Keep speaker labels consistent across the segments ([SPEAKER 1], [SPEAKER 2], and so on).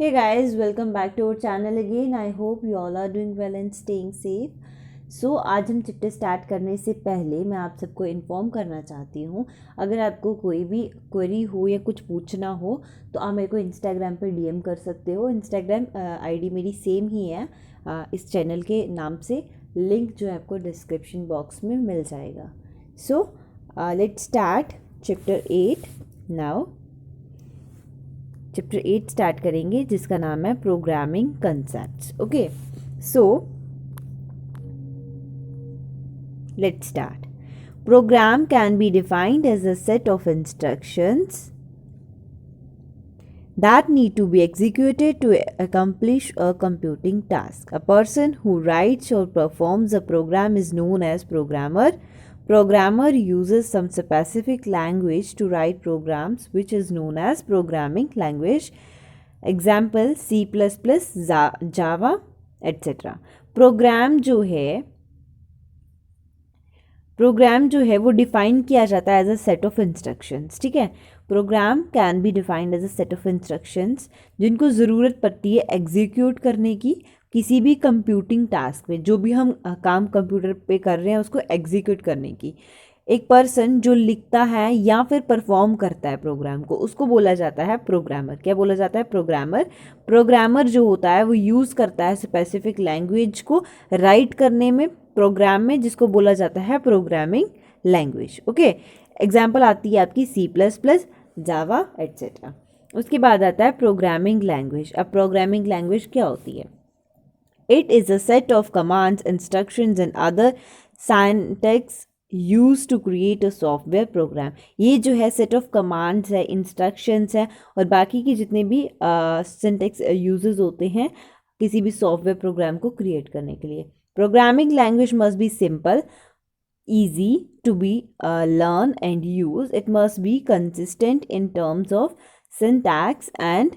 [SPEAKER 1] Hey guys, welcome back to our channel again. I hope you all are doing well and staying safe. आज हम chapter start करने से पहले मैं आप सबको इन्फॉर्म करना चाहती हूँ, अगर आपको कोई भी क्वेरी हो या कुछ पूछना हो तो आप मेरे को इंस्टाग्राम पर डीएम कर सकते हो। इंस्टाग्राम आईडी मेरी सेम ही है इस चैनल के नाम से। लिंक जो है आपको डिस्क्रिप्शन बॉक्स में मिल जाएगा। Let's start chapter 8 now. Chapter 8 start करेंगे जिसका नाम है programming concepts. Okay, so let's start. Program can be defined as a set of instructions that need to be executed to accomplish a computing task. A person who writes or performs a program is known as programmer. Programmer uses some specific language to write programs which is known as programming language. Example C++, Java, etc. Program जो है वो define किया जाता है as a set of instructions. ठीक है, program can be defined as a set of instructions जिनको ज़रूरत पड़ती है एग्जीक्यूट करने की किसी भी कंप्यूटिंग टास्क में। जो भी हम काम कंप्यूटर पे कर रहे हैं उसको एग्जीक्यूट करने की। एक पर्सन जो लिखता है या फिर परफॉर्म करता है प्रोग्राम को, उसको बोला जाता है प्रोग्रामर। क्या बोला जाता है? प्रोग्रामर। प्रोग्रामर जो होता है वो यूज़ करता है स्पेसिफिक लैंग्वेज को राइट करने में प्रोग्राम में, जिसको बोला जाता है प्रोग्रामिंग लैंग्वेज। ओके, एग्जाम्पल आती है आपकी C++, जावा एट्सेट्रा। उसके बाद आता है प्रोग्रामिंग लैंग्वेज। अब प्रोग्रामिंग लैंग्वेज क्या होती है? It is a set of commands, instructions and other syntax use to create a software program. ये जो है सेट ऑफ कमांड्स है, इंस्ट्रक्शंस है और बाकी के जितने भी सिंटैक्स यूजेस होते हैं किसी भी सॉफ्टवेयर प्रोग्राम को क्रिएट करने के लिए। Programming language must be simple, easy to be learn and use. It must be consistent in terms of syntax and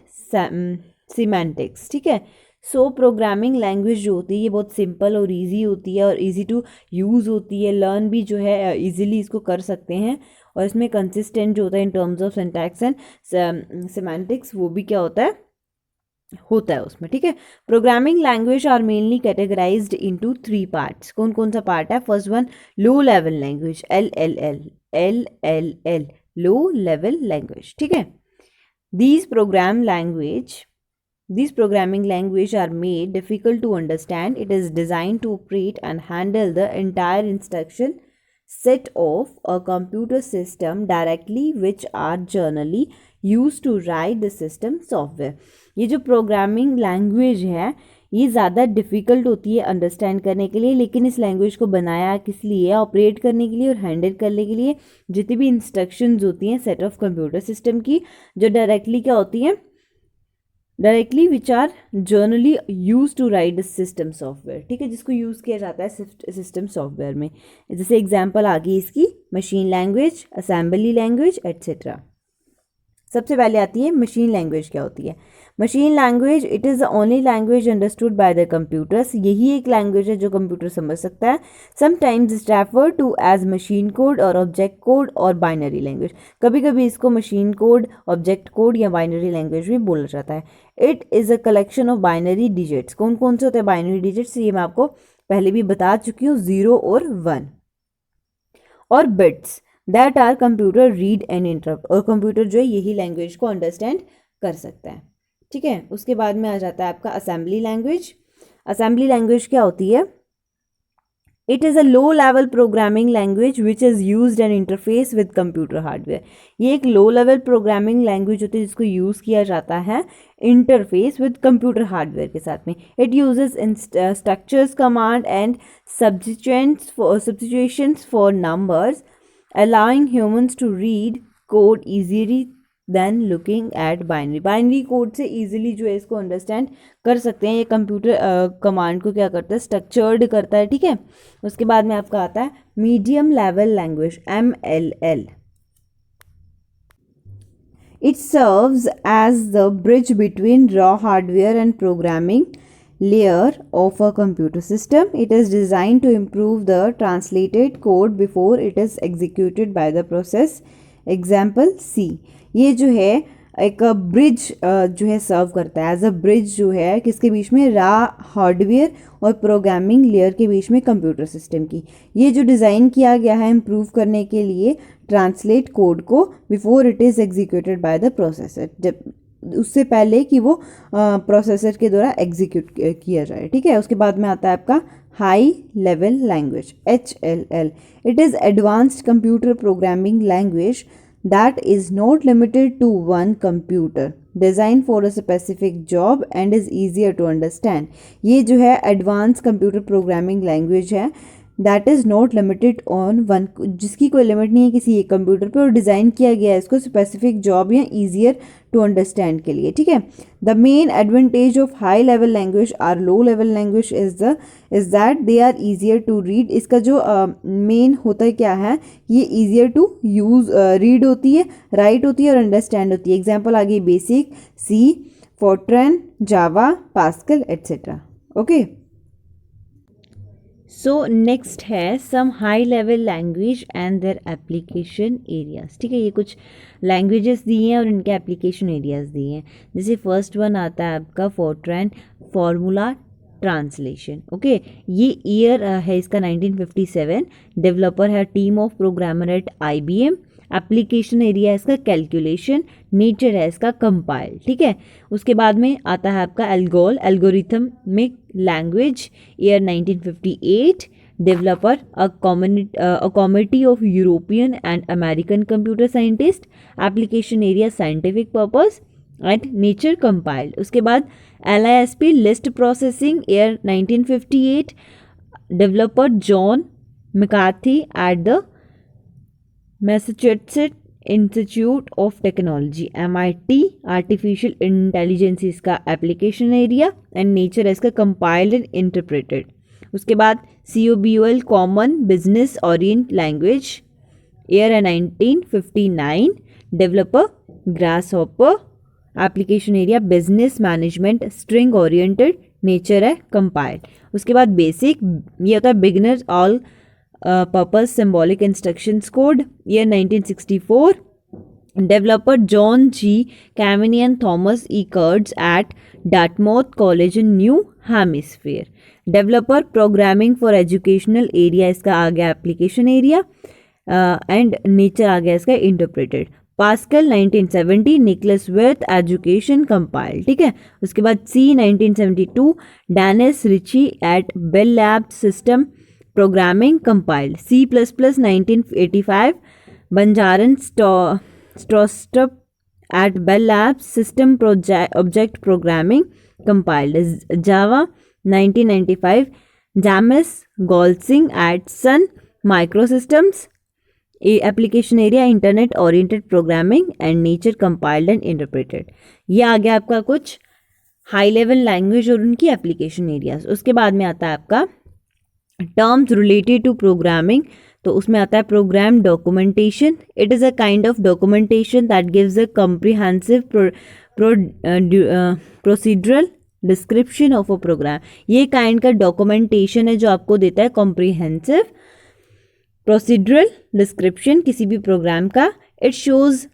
[SPEAKER 1] semantics. ठीक है, सो प्रोग्रामिंग लैंग्वेज जो होती है ये बहुत सिंपल और इजी होती है और इजी टू यूज़ होती है। लर्न भी जो है इजीली इसको कर सकते हैं और इसमें कंसिस्टेंट जो होता है in terms of syntax and semantics, वो भी क्या होता है उसमें। ठीक है, programming language are mainly categorised into 3 parts. कौन कौन सा पार्ट है? First one low level language, LLL, low level language. ठीक है, these programming language are made difficult to understand. It is designed to operate and handle the entire instruction set of a computer system directly, which are generally used to write the system software. ये जो programming language है ये ज़्यादा difficult होती है understand करने के लिए, लेकिन इस लैंग्वेज को बनाया किस लिए? ऑपरेट करने के लिए और हैंडल करने के लिए जितनी भी इंस्ट्रक्शंस होती हैं सेट ऑफ कंप्यूटर सिस्टम की, जो डायरेक्टली क्या होती हैं? Directly which are generally use to write the system software. ठीक है, जिसको यूज़ किया जाता है सिस्टम सॉफ्टवेयर में। जैसे एग्जांपल आ गई इसकी machine language, assembly language etcetera. सबसे पहले आती है मशीन लैंग्वेज। क्या होती है machine language? It is the only language understood by the computers. यही एक लैंग्वेज है जो कंप्यूटर समझ सकता है। Sometimes it's refer to as machine code और ऑब्जेक्ट कोड और बाइनरी लैंग्वेज। कभी कभी इसको मशीन कोड, ऑब्जेक्ट कोड या बाइनरी लैंग्वेज भी बोला जाता है। It is a collection of binary digits. कौन कौन से होते हैं बाइनरी डिजिट्स? ये मैं आपको पहले भी बता चुकी हूँ, 0 और 1 और bits that are computer read and interpret. और कंप्यूटर जो है यही लैंग्वेज को अंडरस्टैंड कर सकता है। ठीक है, उसके बाद में आ जाता है आपका असेंबली लैंग्वेज। असेंबली लैंग्वेज क्या होती है? It is a low level programming language which is use N interface with computer hardware. ये एक लो लेवल प्रोग्रामिंग लैंग्वेज होती है जिसको यूज़ किया जाता है इंटरफेस विद कंप्यूटर हार्डवेयर के साथ में। It uses structures, command and substitutions for numbers, allowing humans to read code easily than looking at binary. Binary code से easily जो है इसको अंडरस्टैंड कर सकते हैं। ये कंप्यूटर कमांड को क्या करता है? स्ट्रक्चर्ड करता है। ठीक है, उसके बाद में आपका आता है medium level language, MLL. It serves as the bridge between raw hardware and programming layer of a computer system. It is designed to improve the translated code before it is executed by the process. Example C. ये जो है एक bridge जो है सर्व करता है, as अ bridge जो है किसके बीच में, रा हार्डवेयर और प्रोग्रामिंग लेयर के बीच में कंप्यूटर सिस्टम की। ये जो डिज़ाइन किया गया है इम्प्रूव करने के लिए ट्रांसलेट कोड को before it is executed by the processor, जब उससे पहले कि वो प्रोसेसर के द्वारा एग्जीक्यूट किया जाए, ठीक है। उसके बाद में आता है आपका high level language, HLL। It is advanced computer programming language that is not limited to one computer, designed for a specific job and is easier to understand। ये जो है एडवांस कंप्यूटर प्रोग्रामिंग लैंग्वेज है, that is not limited on one, जिसकी कोई limit नहीं है किसी एक कंप्यूटर पर, और डिज़ाइन किया गया है इसको स्पेसिफिक जॉब या ईजियर टू अंडरस्टैंड के लिए, ठीक है। The main advantage of high level language or low level language is that they are easier to read. इसका जो मेन होता है क्या है, ये ईजियर टू यूज़, रीड होती है, राइट होती है और अंडरस्टैंड होती है। एग्जाम्पल आ गई BASIC, C, Fortran, Java, Pascal etcetera. Okay, so next है some high level language and their application areas, ठीक है। ये कुछ लैंग्वेजेस दी हैं और इनके एप्लीकेशन एरियाज दिए हैं। जैसे फर्स्ट वन आता है आपका फोर्ट्रैन फॉर्मूला ट्रांसलेशन, ओके। ये ईयर है इसका 1957। डेवलपर है team of programmer at IBM। Application area है इसका कैलकुलेशन। नेचर है इसका कंपाइल, ठीक है। उसके बाद में आता है आपका ALGOL algorithmic language, year 1958। Developer a committee of European and American computer scientist. Application area scientific purpose and nature compiled. उसके बाद LISP list processing, year 1958। Developer John McCarthy at the Massachusetts institute of technology MIT। Artificial intelligence इसका application area and nature है इसका compiled and interpreted. उसके बाद COBOL common business Orient language, year है 1959। Developer grasshopper. Application area business management string oriented. Nature है compiled. उसके बाद basic, ये होता है beginner all purpose symbolic instructions code, year 1964। Developer John G. Cavani and Thomas E. Kurtz at Dartmouth College in New Hampshire। Developer programming for educational area, इसका आ गया application area and nature आ गया इसका interpreted. Pascal 1970। Niklaus with education compile, ठीक है। उसके बाद C 1972। Dennis Ritchie at Bell lab system programming compiled. C++ 1985। Bjarne Stroustrup at Bell lab system object programming compiled. Java 1995। James Gosling at Sun Microsystems. Application area internet oriented programming and nature compiled and interpreted. ये आ गया आपका कुछ high level language और उनकी application areas. उसके बाद में आता है आपका टर्म्स रिलेटेड टू प्रोग्रामिंग, तो उसमें आता है program documentation. It is a kind of documentation that gives a comprehensive procedural description of a program. ये काइंड का डॉक्यूमेंटेशन है जो आपको देता है कॉम्प्रिहेंसिव प्रोसीड्यूरल डिस्क्रिप्शन किसी भी प्रोग्राम का। It shows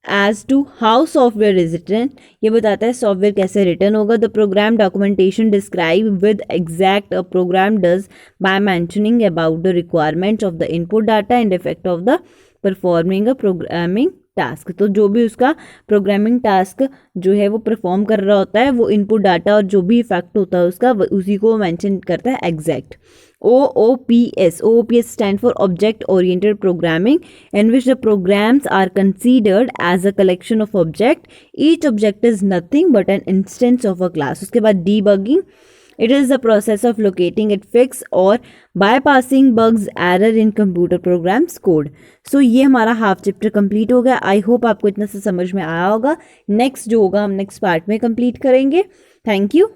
[SPEAKER 1] as to how software is written, ये बताता है सॉफ्टवेयर कैसे रिटर्न होगा। The program documentation describe with exact a program does by mentioning about the requirements of the input data and effect of the performing a programming task. तो जो भी उसका programming task जो है वो परफॉर्म कर रहा होता है, वो इनपुट डाटा और जो भी इफेक्ट होता है उसका, उसी को मेंशन करता है exact. OOPS stand for Object Oriented Programming, in which the programs are considered as a collection of objects. Each object is nothing but an instance of a class. उसके बाद debugging, it is the process of locating it fix or bypassing bugs error in computer programs code. So ये हमारा half chapter complete हो गया। I hope आपको इतना सा समझ में आया होगा। नेक्स्ट जो होगा हम नेक्स्ट पार्ट में कंप्लीट करेंगे। Thank you.